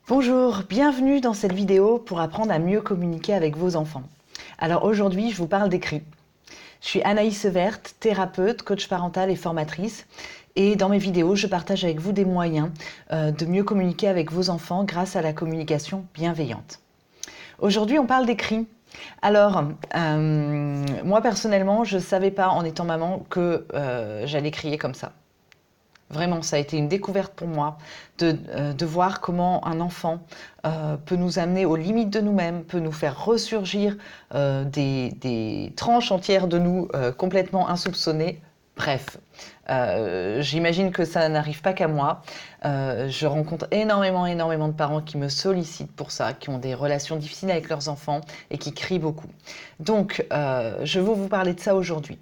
Bonjour, bienvenue dans cette vidéo pour apprendre à mieux communiquer avec vos enfants. Alors aujourd'hui, je vous parle des cris. Je suis Anaïs Severt, thérapeute, coach parental et formatrice. Et dans mes vidéos, je partage avec vous des moyens de mieux communiquer avec vos enfants grâce à la communication bienveillante. Aujourd'hui, on parle des cris. Alors, moi personnellement, je ne savais pas en étant maman que j'allais crier comme ça. Vraiment, ça a été une découverte pour moi de voir comment un enfant peut nous amener aux limites de nous-mêmes, peut nous faire ressurgir des tranches entières de nous complètement insoupçonnées. Bref, j'imagine que ça n'arrive pas qu'à moi. Je rencontre énormément de parents qui me sollicitent pour ça, qui ont des relations difficiles avec leurs enfants et qui crient beaucoup. Donc, je veux vous parler de ça aujourd'hui.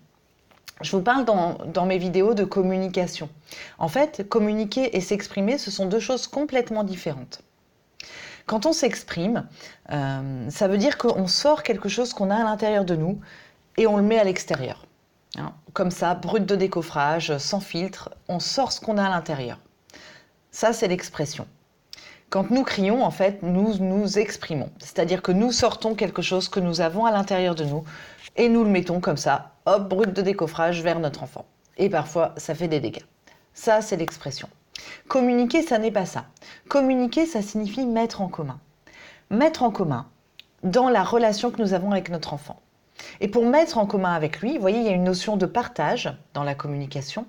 Je vous parle dans mes vidéos de communication. En fait, communiquer et s'exprimer, ce sont deux choses complètement différentes. Quand on s'exprime, ça veut dire qu'on sort quelque chose qu'on a à l'intérieur de nous et on le met à l'extérieur. Hein, comme ça, brut de décoffrage, sans filtre, on sort ce qu'on a à l'intérieur. Ça, c'est l'expression. Quand nous crions, en fait, nous nous exprimons. C'est-à-dire que nous sortons quelque chose que nous avons à l'intérieur de nous et nous le mettons comme ça, hop, brut de décoffrage vers notre enfant. Et parfois, ça fait des dégâts. Ça, c'est l'expression. Communiquer, ça n'est pas ça. Communiquer, ça signifie mettre en commun. Mettre en commun dans la relation que nous avons avec notre enfant. Et pour mettre en commun avec lui, vous voyez, il y a une notion de partage dans la communication.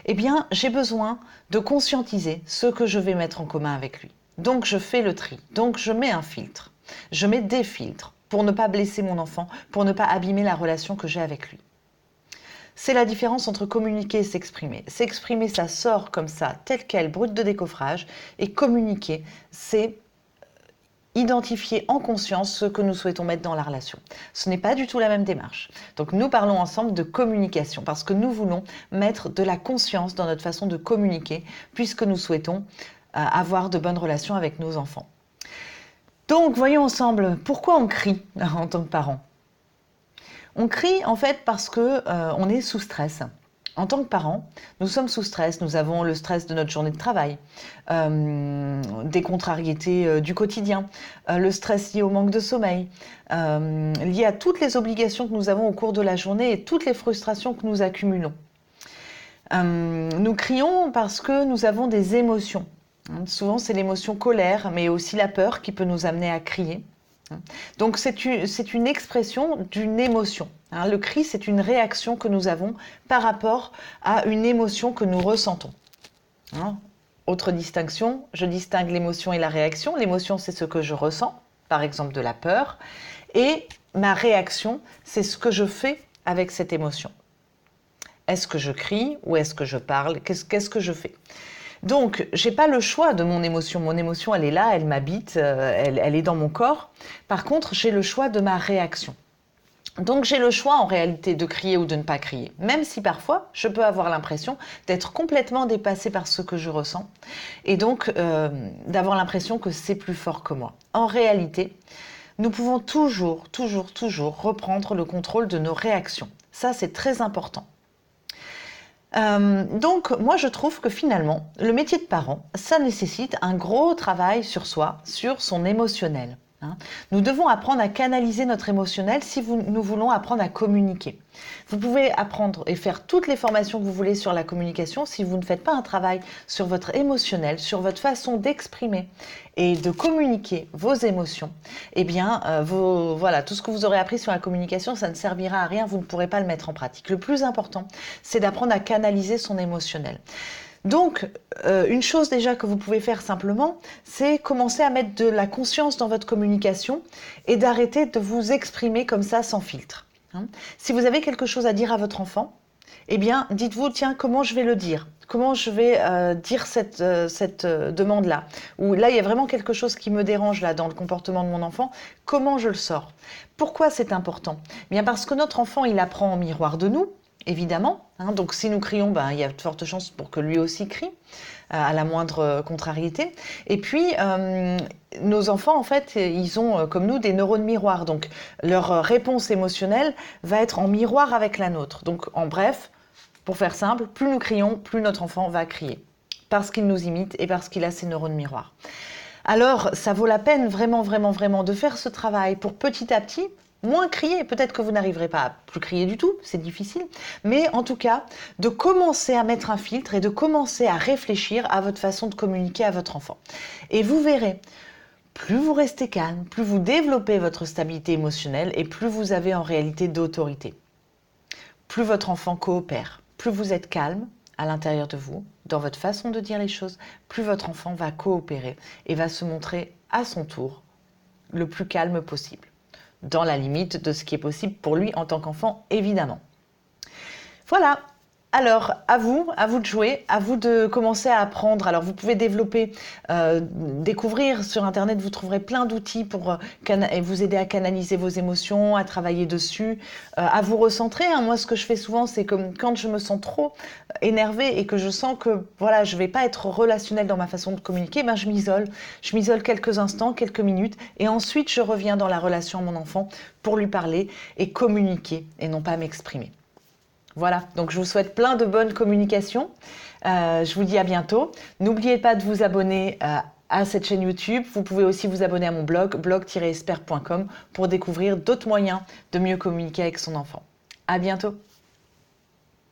Eh bien, j'ai besoin de conscientiser ce que je vais mettre en commun avec lui. Donc, je fais le tri. Donc, je mets un filtre. Je mets des filtres pour ne pas blesser mon enfant, pour ne pas abîmer la relation que j'ai avec lui. C'est la différence entre communiquer et s'exprimer. S'exprimer, ça sort comme ça, tel quel, brut de décoffrage. Et communiquer, c'est identifier en conscience ce que nous souhaitons mettre dans la relation. Ce n'est pas du tout la même démarche. Donc nous parlons ensemble de communication parce que nous voulons mettre de la conscience dans notre façon de communiquer puisque nous souhaitons avoir de bonnes relations avec nos enfants. Donc voyons ensemble pourquoi on crie en tant que parent. On crie en fait parce que on est sous stress. En tant que parents, nous sommes sous stress. Nous avons le stress de notre journée de travail, des contrariétés du quotidien, le stress lié au manque de sommeil, lié à toutes les obligations que nous avons au cours de la journée et toutes les frustrations que nous accumulons. Nous crions parce que nous avons des émotions. Souvent, c'est l'émotion colère, mais aussi la peur qui peut nous amener à crier. Donc c'est une expression d'une émotion. Le cri, c'est une réaction que nous avons par rapport à une émotion que nous ressentons. Autre distinction, je distingue l'émotion et la réaction. L'émotion, c'est ce que je ressens, par exemple de la peur. Et ma réaction, c'est ce que je fais avec cette émotion. Est-ce que je crie ou est-ce que je parle? Qu'est-ce que je fais? Donc, je n'ai pas le choix de mon émotion. Mon émotion, elle est là, elle m'habite, elle est dans mon corps. Par contre, j'ai le choix de ma réaction. Donc, j'ai le choix en réalité de crier ou de ne pas crier. Même si parfois, je peux avoir l'impression d'être complètement dépassée par ce que je ressens. Et donc, d'avoir l'impression que c'est plus fort que moi. En réalité, nous pouvons toujours reprendre le contrôle de nos réactions. Ça, c'est très important. Donc, moi, je trouve que finalement, le métier de parent, ça nécessite un gros travail sur soi, sur son émotionnel. Nous devons apprendre à canaliser notre émotionnel si nous voulons apprendre à communiquer. Vous pouvez apprendre et faire toutes les formations que vous voulez sur la communication. Si vous ne faites pas un travail sur votre émotionnel, sur votre façon d'exprimer et de communiquer vos émotions, eh bien, voilà, tout ce que vous aurez appris sur la communication, ça ne servira à rien, vous ne pourrez pas le mettre en pratique. Le plus important, c'est d'apprendre à canaliser son émotionnel. Donc, une chose déjà que vous pouvez faire simplement, c'est commencer à mettre de la conscience dans votre communication et d'arrêter de vous exprimer comme ça sans filtre. Si vous avez quelque chose à dire à votre enfant, eh bien, dites-vous, tiens, comment je vais le dire? Comment je vais dire cette demande-là? Ou là, il y a vraiment quelque chose qui me dérange là dans le comportement de mon enfant. Comment je le sors? Pourquoi c'est important? Bien parce que notre enfant, il apprend en miroir de nous. Évidemment, donc si nous crions, il y a de fortes chances pour que lui aussi crie à la moindre contrariété. Et puis, nos enfants, en fait, ils ont, comme nous, des neurones miroirs. Donc, leur réponse émotionnelle va être en miroir avec la nôtre. Donc, en bref, pour faire simple, plus nous crions, plus notre enfant va crier. Parce qu'il nous imite et parce qu'il a ses neurones miroirs. alors ça vaut la peine vraiment, vraiment, vraiment de faire ce travail pour petit à petit moins crier. Peut-être que vous n'arriverez pas à plus crier du tout, c'est difficile, mais en tout cas, de commencer à mettre un filtre et de commencer à réfléchir à votre façon de communiquer à votre enfant. Et vous verrez, plus vous restez calme, plus vous développez votre stabilité émotionnelle et plus vous avez en réalité d'autorité. Plus votre enfant coopère, plus vous êtes calme à l'intérieur de vous, dans votre façon de dire les choses, plus votre enfant va coopérer et va se montrer à son tour le plus calme possible, dans la limite de ce qui est possible pour lui en tant qu'enfant, évidemment. Voilà. Alors, à vous de jouer, à vous de commencer à apprendre. Alors, vous pouvez développer, découvrir sur Internet, vous trouverez plein d'outils pour vous aider à canaliser vos émotions, à travailler dessus, à vous recentrer. Hein. Moi, ce que je fais souvent, c'est que quand je me sens trop énervée et que je sens que voilà, je ne vais pas être relationnelle dans ma façon de communiquer, ben, je m'isole. Je m'isole quelques instants, quelques minutes, et ensuite, je reviens dans la relation à mon enfant pour lui parler et communiquer et non pas m'exprimer. Voilà, donc je vous souhaite plein de bonnes communications. Je vous dis à bientôt. N'oubliez pas de vous abonner à cette chaîne YouTube. Vous pouvez aussi vous abonner à mon blog, blog-espère.com, pour découvrir d'autres moyens de mieux communiquer avec son enfant. À bientôt.